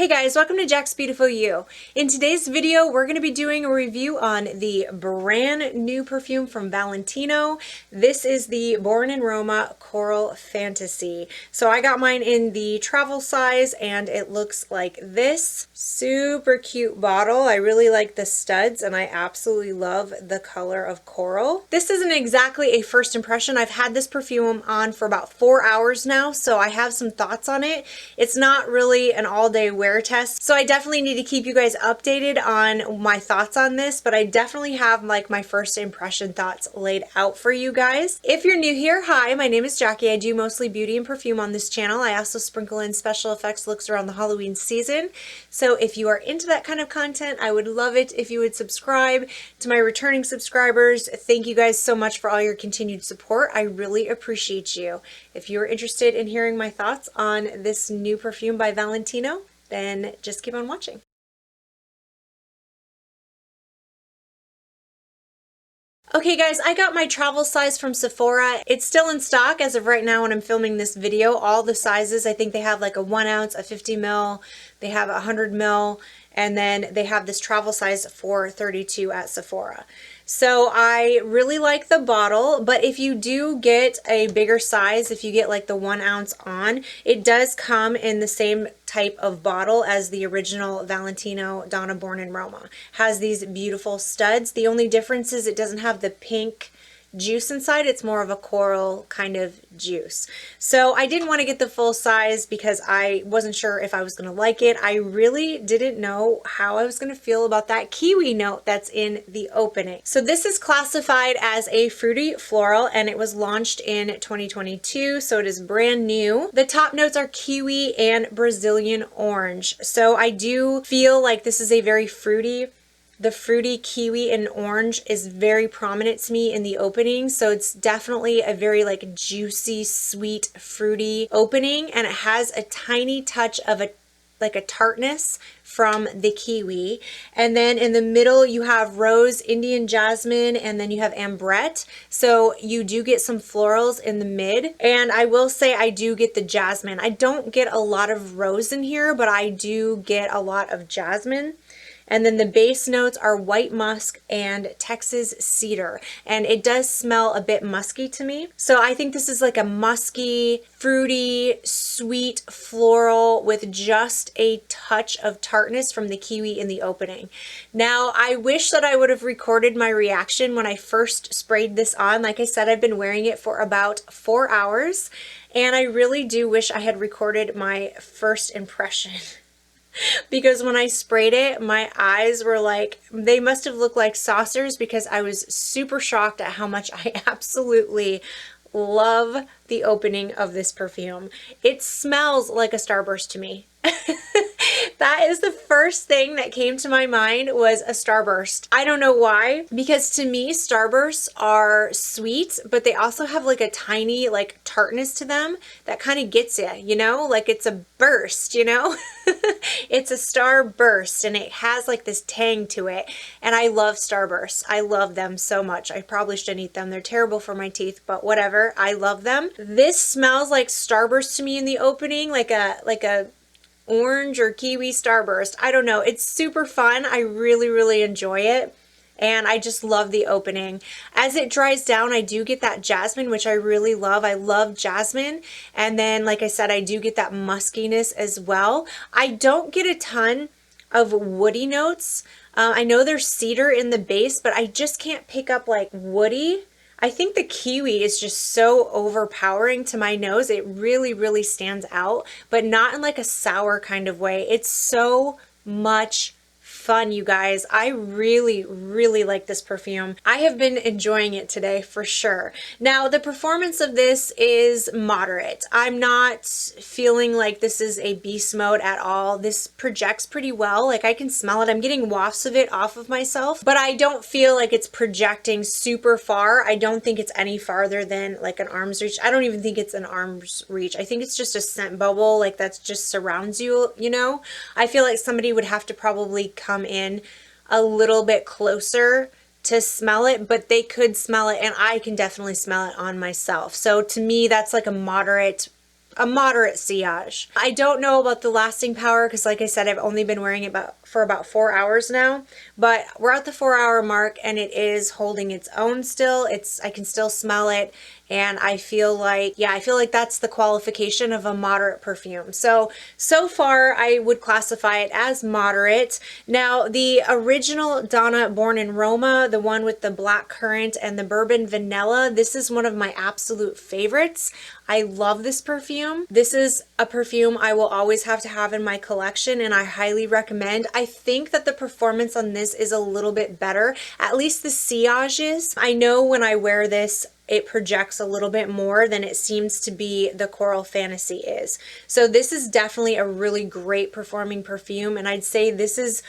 Hey guys, welcome to Jaxbeautifulyou. In today's video, we're going to be doing a review on the brand new perfume from Valentino. This is the Born in Roma Coral Fantasy. So I got mine in the travel size and it looks like this. Super cute bottle. I really like the studs and I absolutely love the color of coral. This isn't exactly a first impression. I've had this perfume on for about 4 hours now, so I have some thoughts on it. It's not really an all-day wear test, so I definitely need to keep you guys updated on my thoughts on this, but I definitely have like my first impression thoughts laid out for you guys. If you're new here, hi, my name is Jackie. I do mostly beauty and perfume on this channel. I also sprinkle in special effects looks around the Halloween season. So if you are into that kind of content, I would love it if you would subscribe. To my returning subscribers, thank you guys so much for all your continued support. I really appreciate you. If you're interested in hearing my thoughts on this new perfume by Valentino, then just keep on watching. Okay guys, I got my travel size from Sephora. It's still in stock as of right now when I'm filming this video. All the sizes, I think they have like a 1 ounce, a 50 ml, they have a 100 ml, and then they have this travel size for 32 at Sephora. So I really like the bottle, but if you do get a bigger size, if you get like the 1 ounce on, it does come in the same type of bottle as the original Valentino Donna Born in Roma. Has these beautiful studs. The only difference is it doesn't have the pink juice inside. It's more of a coral kind of juice. So I didn't want to get the full size because I wasn't sure if I was going to like it. I really didn't know how I was going to feel about that kiwi note that's in the opening. So this is classified as a fruity floral and it was launched in 2022, so it is brand new. The top notes are kiwi and Brazilian orange. So I do feel like this is a very fruity. The fruity kiwi and orange is very prominent to me in the opening, so it's definitely a very like juicy, sweet, fruity opening, and it has a tiny touch of a tartness from the kiwi. And then in the middle you have rose, Indian jasmine, and then you have ambrette. So you do get some florals in the mid. And I will say I do get the jasmine. I don't get a lot of rose in here, but I do get a lot of jasmine. And then the base notes are white musk and Texas cedar. And it does smell a bit musky to me. So I think this is like a musky, fruity, sweet floral with just a touch of tartness from the kiwi in the opening. Now, I wish that I would have recorded my reaction when I first sprayed this on. Like I said, I've been wearing it for about 4 hours. And I really do wish I had recorded my first impression. Because when I sprayed it, my eyes were like, they must have looked like saucers because I was super shocked at how much I absolutely love the opening of this perfume. It smells like a starburst to me. That is the first thing that came to my mind was a starburst. I don't know why, because to me starbursts are sweet, but they also have like a tiny like tartness to them that kind of gets you, you know, like it's a burst, you know. It's a starburst and it has like this tang to it, and I love starbursts. I love them so much. I probably shouldn't eat them. They're terrible for my teeth, but whatever. I love them. This smells like starburst to me in the opening, like a orange or kiwi starburst. I don't know. It's super fun. I really enjoy it. And I just love the opening. As it dries down, I do get that jasmine, which I really love. I love jasmine. And then, like I said, I do get that muskiness as well. I don't get a ton of woody notes. I know there's cedar in the base, but I just can't pick up like woody. I think the kiwi is just so overpowering to my nose. It really stands out, but not in like a sour kind of way. It's so much fun, you guys. I really like this perfume. I have been enjoying it today for sure. Now, the performance of this is moderate. I'm not feeling like this is a beast mode at all. This projects pretty well. Like I can smell it. I'm getting wafts of it off of myself, but I don't feel like it's projecting super far. I don't think it's any farther than like an arm's reach. I don't even think it's an arm's reach. I think it's just a scent bubble like that just surrounds you, you know? I feel like somebody would have to probably come in a little bit closer to smell it, but they could smell it, and I can definitely smell it on myself. So to me, that's like a moderate a moderate sillage. I don't know about the lasting power because like I said, I've only been wearing it for about 4 hours now, but we're at the 4-hour mark and it is holding its own still. I can still smell it. And I feel like, yeah, I feel like that's the qualification of a moderate perfume. So far I would classify it as moderate. Now the original Donna Born in Roma, the one with the black currant and the bourbon vanilla, this is one of my absolute favorites. I love this perfume. This is a perfume I will always have to have in my collection and I highly recommend. I think that the performance on this is a little bit better, at least the sillage is. I know when I wear this, it projects a little bit more than it seems to be the Coral Fantasy is. So this is definitely a really great performing perfume, and I'd say this is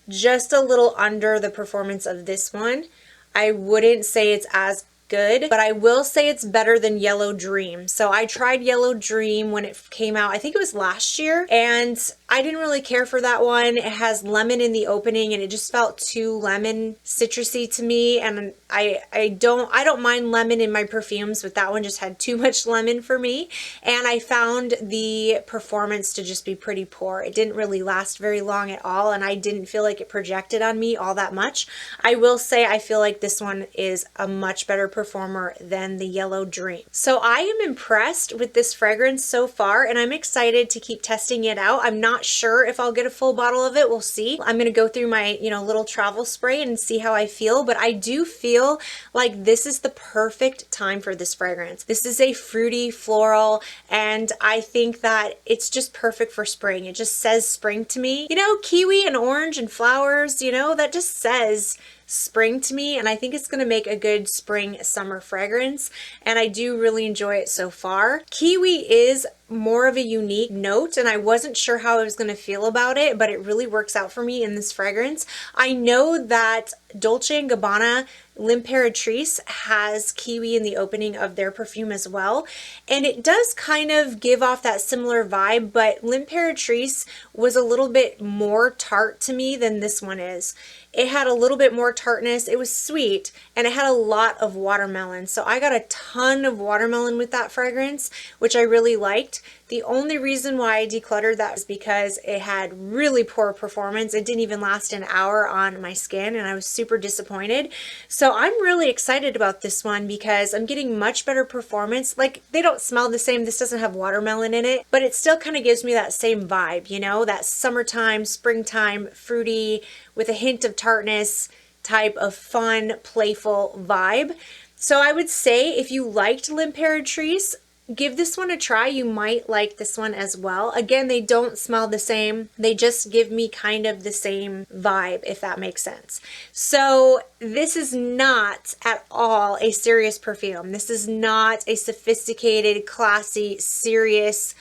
just a little under the performance of this one. I wouldn't say it's as good, but I will say it's better than Yellow Dream. So I tried Yellow Dream when it came out, I think it was last year, and I didn't really care for that one. It has lemon in the opening and it just felt too lemon citrusy to me, and I don't mind lemon in my perfumes, but that one just had too much lemon for me, and I found the performance to just be pretty poor. It didn't really last very long at all, and I didn't feel like it projected on me all that much. I will say I feel like this one is a much better performer than the Yellow Dream. So I am impressed with this fragrance so far, and I'm excited to keep testing it out. I'm not sure if I'll get a full bottle of it. We'll see. I'm going to go through my, little travel spray and see how I feel, but I do feel like this is the perfect time for this fragrance. This is a fruity floral, and I think that it's just perfect for spring. It just says spring to me. Kiwi and orange and flowers, that just says spring to me, and I think it's going to make a good spring summer fragrance, and I do really enjoy it so far. Kiwi is more of a unique note, and I wasn't sure how I was going to feel about it, but it really works out for me in this fragrance. I know that Dolce & Gabbana L'Imperatrice has kiwi in the opening of their perfume as well, and it does kind of give off that similar vibe, but L'Imperatrice was a little bit more tart to me than this one is. It had a little bit more tartness, it was sweet, and it had a lot of watermelon. So I got a ton of watermelon with that fragrance, which I really liked. The only reason why I decluttered that was because it had really poor performance. It didn't even last an hour on my skin, and I was super disappointed. So I'm really excited about this one because I'm getting much better performance. Like, they don't smell the same. This doesn't have watermelon in it, but it still kind of gives me that same vibe, that summertime, springtime, fruity, with a hint of tartness type of fun, playful vibe. So I would say if you liked L'Imperatrice, give this one a try. You might like this one as well. Again, they don't smell the same. They just give me kind of the same vibe, if that makes sense. So this is not at all a serious perfume. This is not a sophisticated, classy, serious,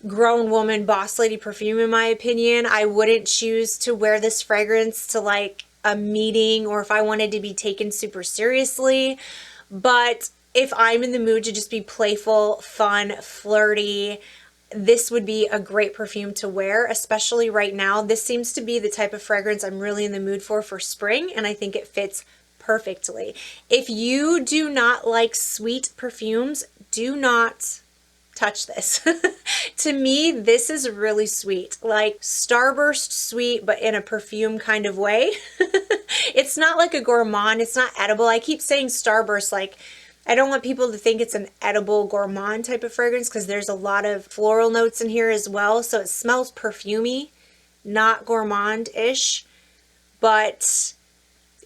grown woman, boss lady perfume, in my opinion. I wouldn't choose to wear this fragrance to like a meeting or if I wanted to be taken super seriously. But if I'm in the mood to just be playful, fun, flirty, this would be a great perfume to wear, especially right now. This seems to be the type of fragrance I'm really in the mood for spring, and I think it fits perfectly. If you do not like sweet perfumes, do not touch this. To me, this is really sweet, like Starburst sweet, but in a perfume kind of way. It's not like a gourmand. It's not edible. I keep saying Starburst, like, I don't want people to think it's an edible gourmand type of fragrance because there's a lot of floral notes in here as well. So it smells perfumey, not gourmand-ish, but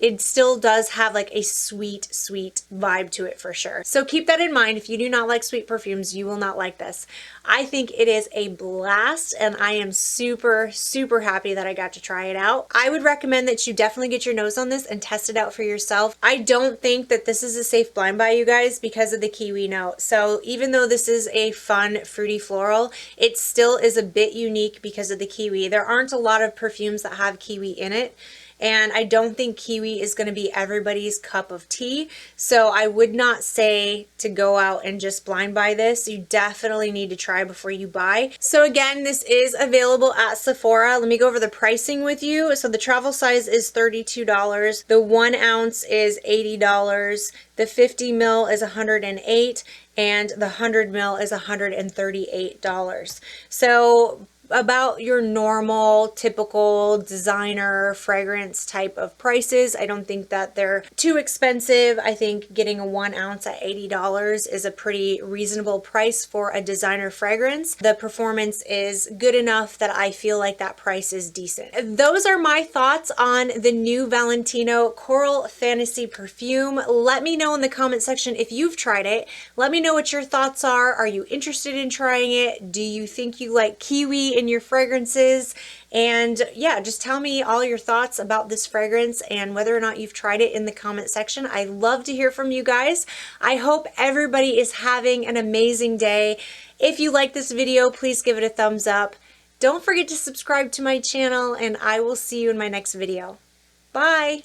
it still does have like a sweet, sweet vibe to it for sure. So keep that in mind. If you do not like sweet perfumes, you will not like this. I think it is a blast, and I am super, super happy that I got to try it out. I would recommend that you definitely get your nose on this and test it out for yourself. I don't think that this is a safe blind buy, you guys, because of the kiwi note. So even though this is a fun, fruity floral, it still is a bit unique because of the kiwi. There aren't a lot of perfumes that have kiwi in it, and I don't think kiwi is going to be everybody's cup of tea. So I would not say to go out and just blind buy this. You definitely need to try before you buy. So again, this is available at Sephora. Let me go over the pricing with you. So the travel size is $32. The 1 ounce is $80. The 50 ml is $108. and the 100 ml is $138. So about your normal, typical designer fragrance type of prices. I don't think that they're too expensive. I think getting a 1 ounce at $80 is a pretty reasonable price for a designer fragrance. The performance is good enough that I feel like that price is decent. Those are my thoughts on the new Valentino Coral Fantasy perfume. Let me know in the comment section if you've tried it. Let me know what your thoughts are. Are you interested in trying it? Do you think you like kiwi in your fragrances? And yeah, just tell me all your thoughts about this fragrance and whether or not you've tried it in the comment section. I love to hear from you guys. I hope everybody is having an amazing day. If you like this video, please give it a thumbs up. Don't forget to subscribe to my channel, and I will see you in my next video. Bye!